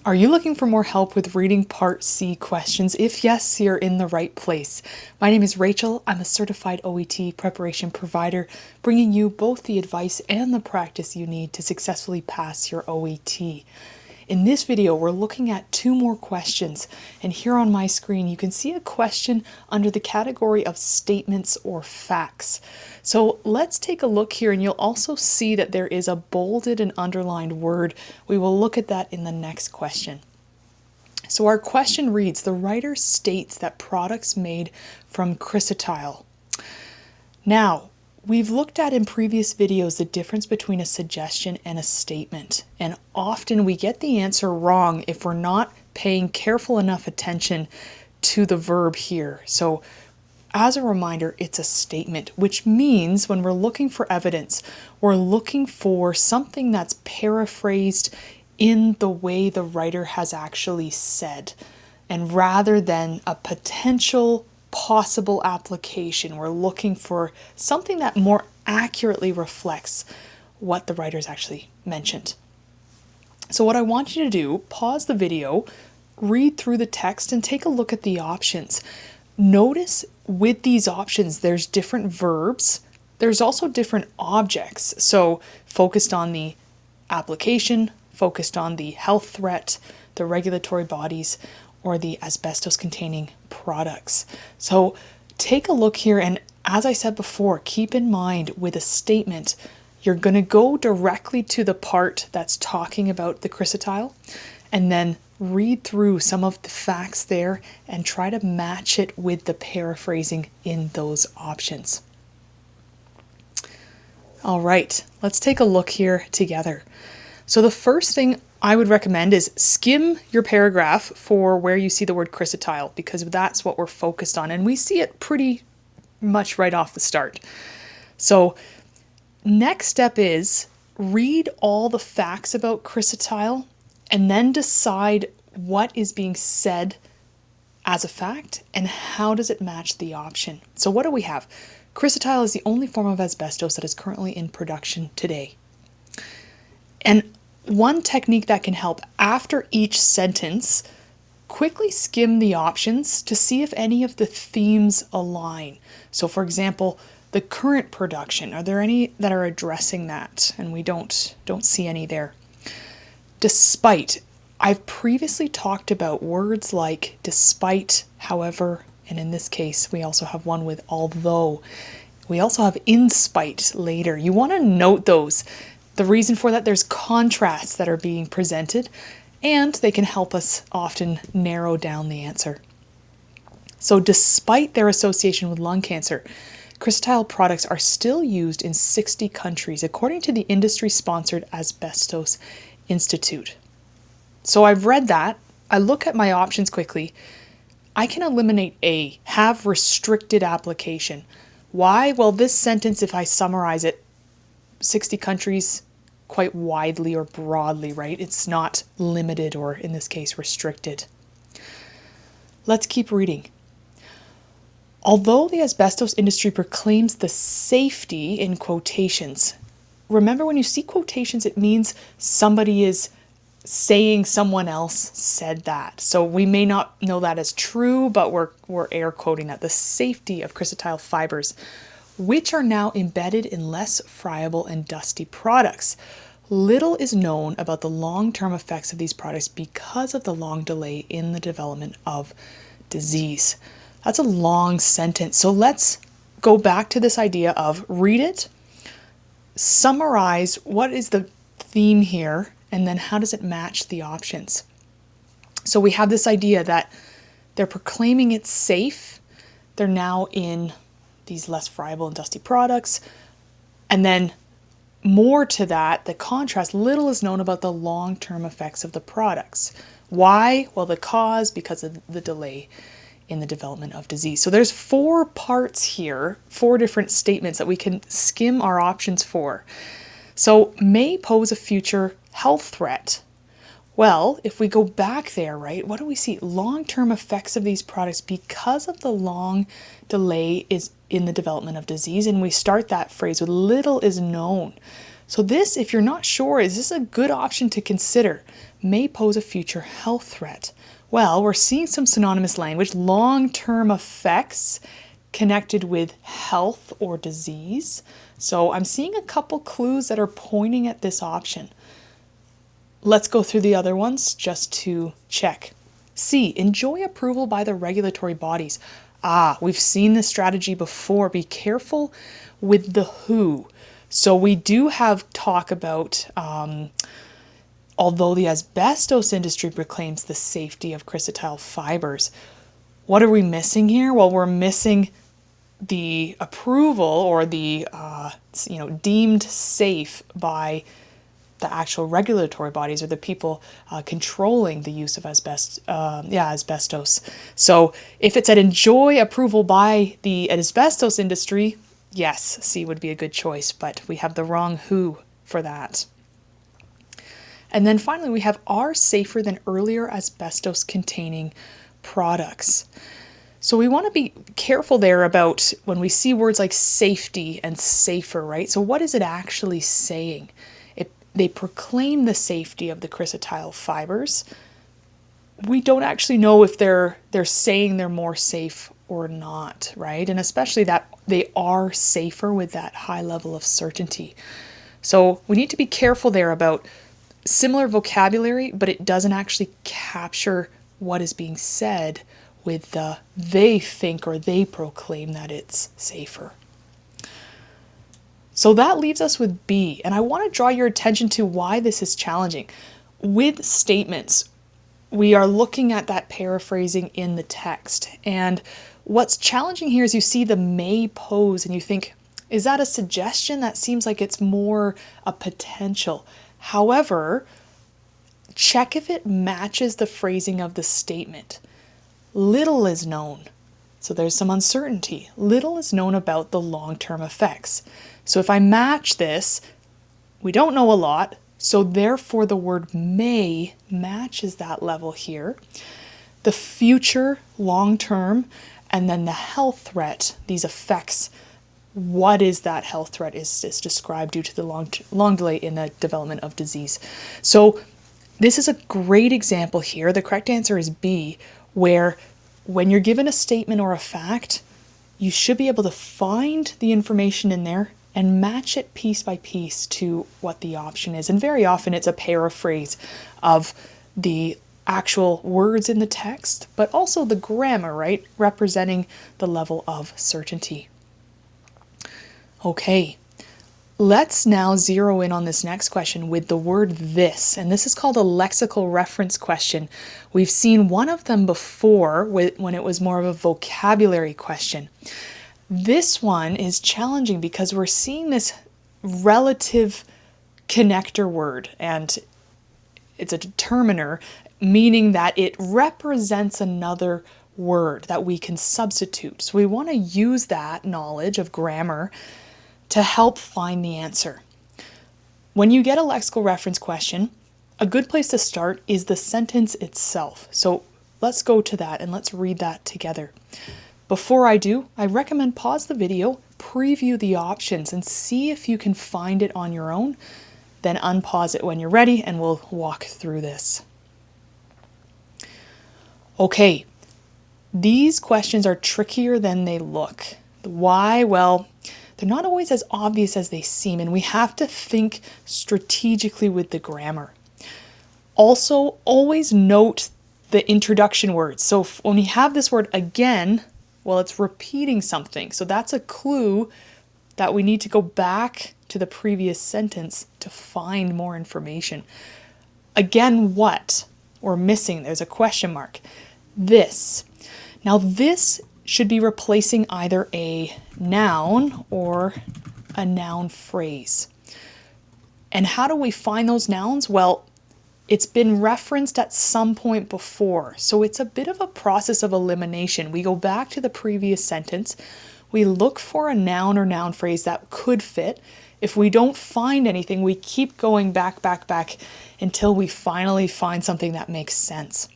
Are you looking for more help with reading Part C questions? If yes, you're in the right place. My name is Rachel. I'm a certified OET preparation provider, bringing you both the advice and the practice you need to successfully pass your OET. In this video, we're looking at two more questions, and here on my screen you can see a question under the category of statements or facts. So let's take a look here, and you'll also see that there is a bolded and underlined word. We will look at that in the next question. So our question reads, the writer states that products made from chrysotile. Now, we've looked at in previous videos the difference between a suggestion and a statement, and often we get the answer wrong if we're not paying careful enough attention to the verb here. So as a reminder, it's a statement, which means when we're looking for evidence, we're looking for something that's paraphrased in the way the writer has actually said, and rather than a potential possible application, we're looking for something that more accurately reflects what the writer's actually mentioned. So what I want you to do, pause the video, read through the text, and take a look at the options. Notice with these options, there's different verbs. There's also different objects. So focused on the application, focused on the health threat, the regulatory bodies, or the asbestos-containing products. So take a look here, and as I said before, keep in mind with a statement, you're going to go directly to the part that's talking about the chrysotile, and then read through some of the facts there and try to match it with the paraphrasing in those options. All right, let's take a look here together. So the first thing I would recommend is skim your paragraph for where you see the word chrysotile, because that's what we're focused on, and we see it pretty much right off the start. So next step is read all the facts about chrysotile and then decide what is being said as a fact and how does it match the option. So what do we have? Chrysotile is the only form of asbestos that is currently in production today. And one technique that can help, after each sentence, quickly skim the options to see if any of the themes align. So for example, the current production, are there any that are addressing that? And we don't see any there. Despite, I've previously talked about words like despite, however, and in this case we also have one with although. We also have in spite later. You want to note those. The reason for that, there's contrasts that are being presented, and they can help us often narrow down the answer. So despite their association with lung cancer, chrysotile products are still used in 60 countries, according to the industry-sponsored Asbestos Institute. So I've read that. I look at my options quickly. I can eliminate A, have restricted application. Why? Well, this sentence, if I summarize it, 60 countries, quite widely or broadly, right? It's not limited or, in this case, restricted. Let's keep reading. Although the asbestos industry proclaims the safety in quotations, remember when you see quotations, it means somebody is saying someone else said that. So we may not know that as true, but we're air quoting that. The safety of chrysotile fibers, which are now embedded in less friable and dusty products. Little is known about the long-term effects of these products because of the long delay in the development of disease. That's a long sentence. So let's go back to this idea of read it, summarize what is the theme here, and then how does it match the options. So we have this idea that they're proclaiming it's safe. They're now in these less friable and dusty products. And then more to that, the contrast, little is known about the long-term effects of the products. Why? Well, the cause, because of the delay in the development of disease. So there's 4 parts here, 4 different statements that we can skim our options for. So may pose a future health threat. Well, if we go back there, right, what do we see? Long-term effects of these products because of the long delay is in the development of disease, and we start that phrase with little is known. So this, if you're not sure, is this a good option to consider? may pose a future health threat. Well, we're seeing some synonymous language, long-term effects connected with health or disease. So I'm seeing a couple clues that are pointing at this option. Let's go through the other ones just to check. C, enjoy approval by the regulatory bodies. We've seen this strategy before. Be careful with the who. So we do have talk about, although the asbestos industry proclaims the safety of chrysotile fibers, what are we missing here? Well, we're missing the approval or the deemed safe by the actual regulatory bodies or the people controlling the use of asbestos. So if it said enjoy approval by the asbestos industry, yes, C would be a good choice, but we have the wrong who for that. And then finally, we have are safer than earlier asbestos containing products. So we want to be careful there about when we see words like safety and safer, right? So what is it actually saying? They proclaim the safety of the chrysotile fibers. We don't actually know if they're saying they're more safe or not, right? And especially that they are safer with that high level of certainty. So we need to be careful there about similar vocabulary, but it doesn't actually capture what is being said with the they think or they proclaim that it's safer. So that leaves us with B, and I want to draw your attention to why this is challenging. With statements, we are looking at that paraphrasing in the text, and what's challenging here is you see the may pose and you think, is that a suggestion? That seems like it's more a potential. However, check if it matches the phrasing of the statement. Little is known. So there's some uncertainty. Little is known about the long-term effects. So if I match this, we don't know a lot, so therefore the word may matches that level here. The future, long-term, and then the health threat, these effects, what is that health threat is described due to the long delay in the development of disease. So this is a great example here. The correct answer is B, where when you're given a statement or a fact, you should be able to find the information in there and match it piece by piece to what the option is. And very often it's a paraphrase of the actual words in the text, but also the grammar, right? Representing the level of certainty. Okay, let's now zero in on this next question with the word this, and this is called a lexical reference question. We've seen one of them before when it was more of a vocabulary question. This one is challenging because we're seeing this relative connector word, and it's a determiner, meaning that it represents another word that we can substitute. So we want to use that knowledge of grammar to help find the answer. When you get a lexical reference question, a good place to start is the sentence itself. So let's go to that and let's read that together. Before I do, I recommend pause the video, preview the options, and see if you can find it on your own. Then unpause it when you're ready and we'll walk through this. Okay, these questions are trickier than they look. Why? Well, they're not always as obvious as they seem, and we have to think strategically with the grammar. Also, always note the introduction words. So when we have this word again, well, it's repeating something. So that's a clue that we need to go back to the previous sentence to find more information. Again, what? We're missing. There's a question mark. This. Now this should be replacing either a noun or a noun phrase. And how do we find those nouns? Well, it's been referenced at some point before, so it's a bit of a process of elimination. We go back to the previous sentence, we look for a noun or noun phrase that could fit. If we don't find anything, we keep going back until we finally find something that makes sense.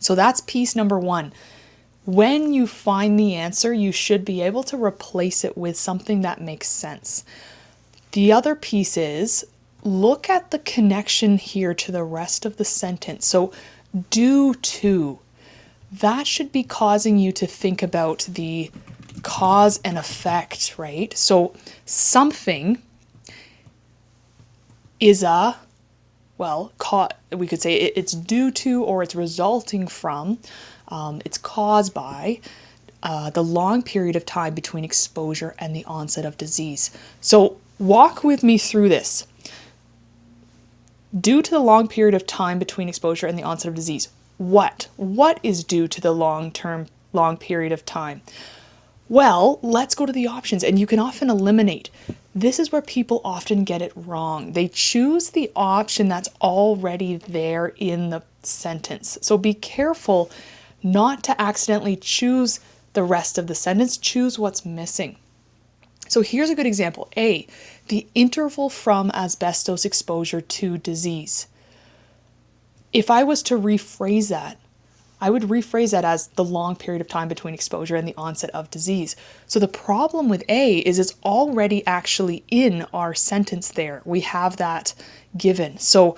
So that's piece number one. When you find the answer, you should be able to replace it with something that makes sense. The other piece is look at the connection here to the rest of the sentence. So due to, that should be causing you to think about the cause and effect, right? So something is we could say it's due to, or it's resulting from, it's caused by the long period of time between exposure and the onset of disease. So walk with me through this. Due to the long period of time between exposure and the onset of disease, what is due to the long period of time? Well, let's go to the options, and you can often eliminate. This is where people often get it wrong. They choose the option that's already there in the sentence. So be careful not to accidentally choose the rest of the sentence. Choose what's missing. So here's a good example. A, the interval from asbestos exposure to disease. If I was to rephrase that, I would rephrase that as the long period of time between exposure and the onset of disease. So the problem with A is it's already actually in our sentence there. We have that given. So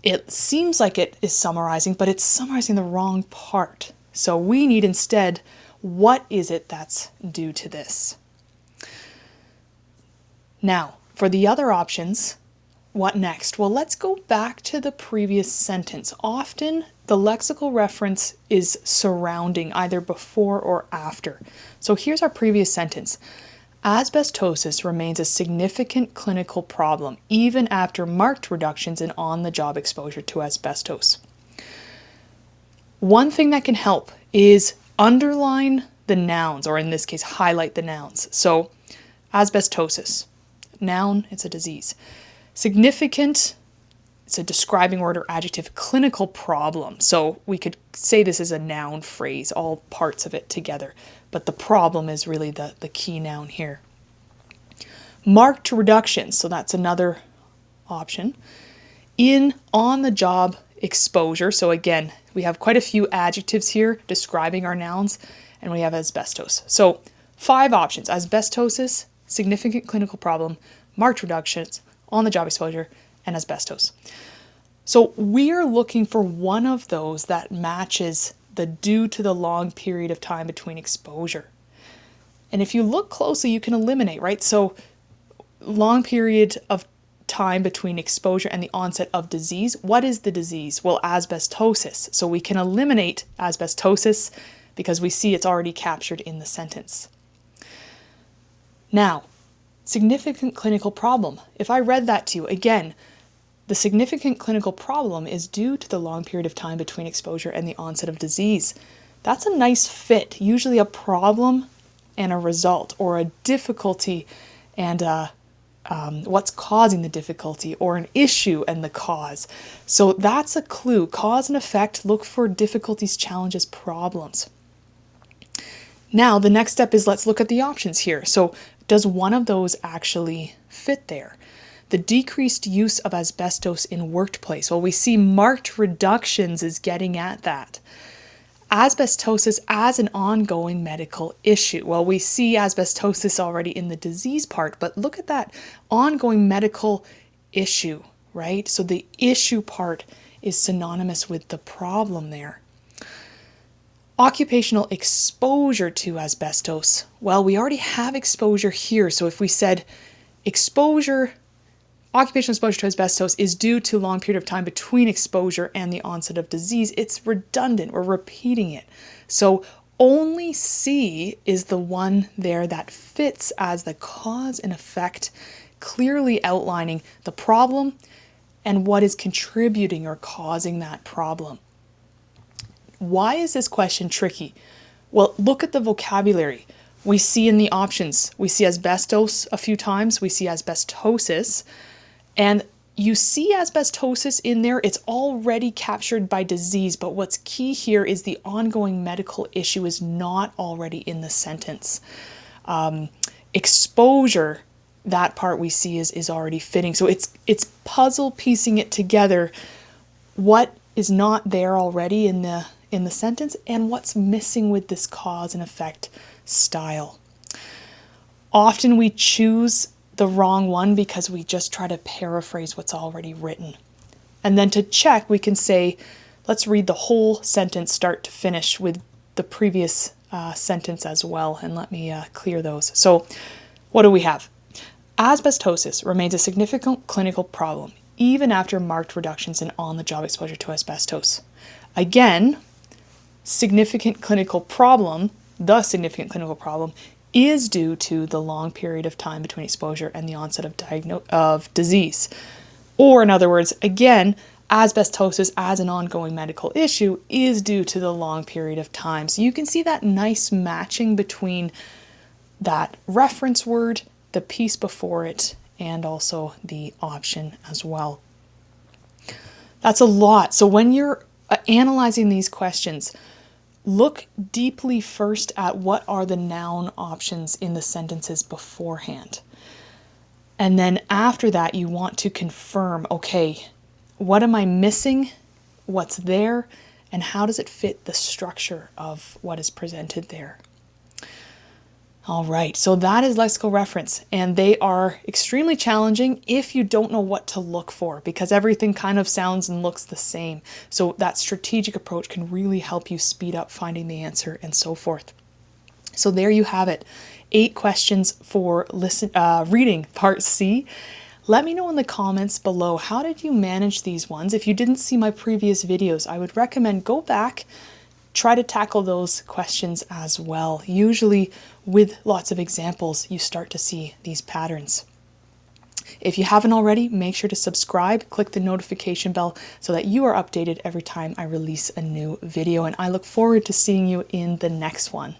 it seems like it is summarizing, but it's summarizing the wrong part. So we need instead, what is it that's due to this? Now, for the other options, what next? Well, let's go back to the previous sentence. Often the lexical reference is surrounding, either before or after. So here's our previous sentence. Asbestosis remains a significant clinical problem, even after marked reductions in on-the-job exposure to asbestos. One thing that can help is underline the nouns, or in this case, highlight the nouns. So asbestosis, noun, it's a disease. Significant, it's a describing word or adjective. Clinical problem, so we could say this is a noun phrase, all parts of it together, but the problem is really the key noun here. Marked reductions, so that's another option. In on-the-job exposure, so again, we have quite a few adjectives here describing our nouns, and we have asbestos. So 5 options: asbestosis, significant clinical problem, marked reductions, on-the-job exposure, and asbestos. So we're looking for one of those that matches the due to the long period of time between exposure. And if you look closely, you can eliminate, right? So long period of time between exposure and the onset of disease. What is the disease? Well, asbestosis. So we can eliminate asbestosis because we see it's already captured in the sentence. Now, significant clinical problem. If I read that to you, again, the significant clinical problem is due to the long period of time between exposure and the onset of disease. That's a nice fit, usually a problem and a result, or a difficulty and what's causing the difficulty, or an issue and the cause. So that's a clue. Cause and effect, look for difficulties, challenges, problems. Now, the next step is let's look at the options here. So does one of those actually fit there? The decreased use of asbestos in workplace. Well, we see marked reductions is getting at that. Asbestosis as an ongoing medical issue. Well, we see asbestosis already in the disease part, but look at that ongoing medical issue, right? So the issue part is synonymous with the problem there. Occupational exposure to asbestos. Well, we already have exposure here. So if we said occupational exposure to asbestos is due to a long period of time between exposure and the onset of disease, it's redundant. We're repeating it. So only C is the one there that fits as the cause and effect, clearly outlining the problem and what is contributing or causing that problem. Why is this question tricky? Well, look at the vocabulary. We see in the options, we see asbestos a few times, we see asbestosis, and you see asbestosis in there. It's already captured by disease, but what's key here is the ongoing medical issue is not already in the sentence. Exposure, that part we see is already fitting. So it's puzzle piecing it together, what is not there already in the sentence and what's missing with this cause and effect style. Often we choose the wrong one because we just try to paraphrase what's already written. And then to check, we can say, let's read the whole sentence start to finish with the previous sentence as well. And let me clear those. So what do we have? Asbestosis remains a significant clinical problem, even after marked reductions in on-the-job exposure to asbestos. Again, the significant clinical problem is due to the long period of time between exposure and the onset of disease. Or in other words, again, asbestosis as an ongoing medical issue is due to the long period of time. So you can see that nice matching between that reference word, the piece before it, and also the option as well. That's a lot. So when you're analyzing these questions, look deeply first at what are the noun options in the sentences beforehand. And then after that, you want to confirm, okay, what am I missing? What's there? And how does it fit the structure of what is presented there? All right, so that is lexical reference, and they are extremely challenging if you don't know what to look for, because everything kind of sounds and looks the same. So that strategic approach can really help you speed up finding the answer and so forth. So there you have it, 8 questions for reading part C. Let me know in the comments below, how did you manage these ones? If you didn't see my previous videos, I would recommend go back, try to tackle those questions as well. Usually with lots of examples, you start to see these patterns. If you haven't already, make sure to subscribe, click the notification bell so that you are updated every time I release a new video. And I look forward to seeing you in the next one.